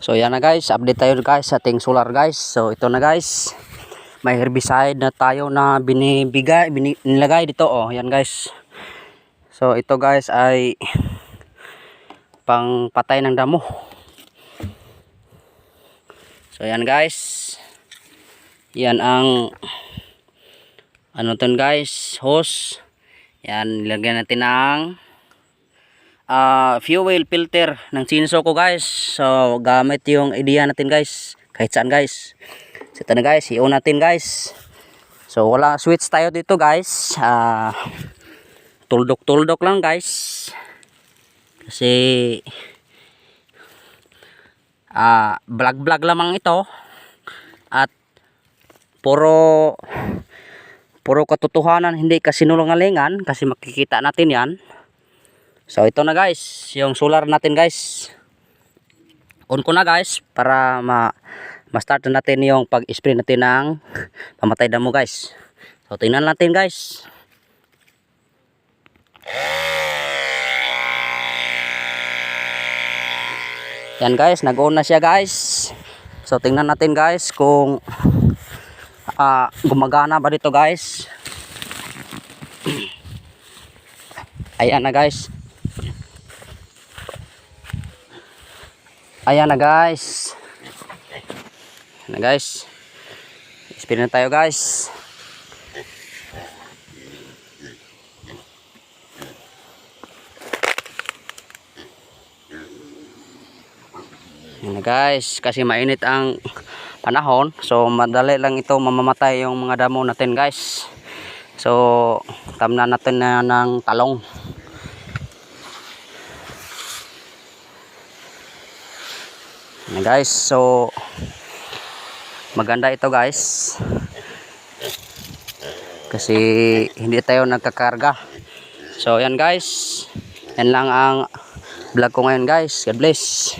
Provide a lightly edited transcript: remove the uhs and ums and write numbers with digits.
So yan na guys, update tayo guys sa ating solar guys. So ito na guys, may herbicide na tayo na nilagay dito oh, yan guys. So ito guys ay pang patay ng damo. So yan guys, yan ang ano to guys, hose. Yan, nilagyan natin ng fuel filter ng sinso ko guys. So gamit yung idea natin guys, kahit saan guys. So ito na guys, i-on natin guys. So wala switch tayo dito guys, tuldok lang guys, kasi vlog lamang ito at puro katotohanan, hindi kasinungalingan, kasi makikita natin yan. So ito na guys, yung solar natin guys. On ko na guys para ma-start na natin yung pag-spray natin ng pamatay damo guys. So tingnan natin guys. Yan guys, nag-on na siya guys. So tingnan natin guys kung gumagana ba dito guys. Ayan na guys. Ayan na guys. Ayan na guys. Spin na tayo guys. Ayan na guys, kasi mainit ang panahon, so madali lang ito mamamatay yung mga damo natin guys. So tamnan natin na ng talong. Na guys, so maganda ito guys, kasi hindi tayo nagkakarga. So yan guys, yan lang ang vlog ko ngayon guys. God bless.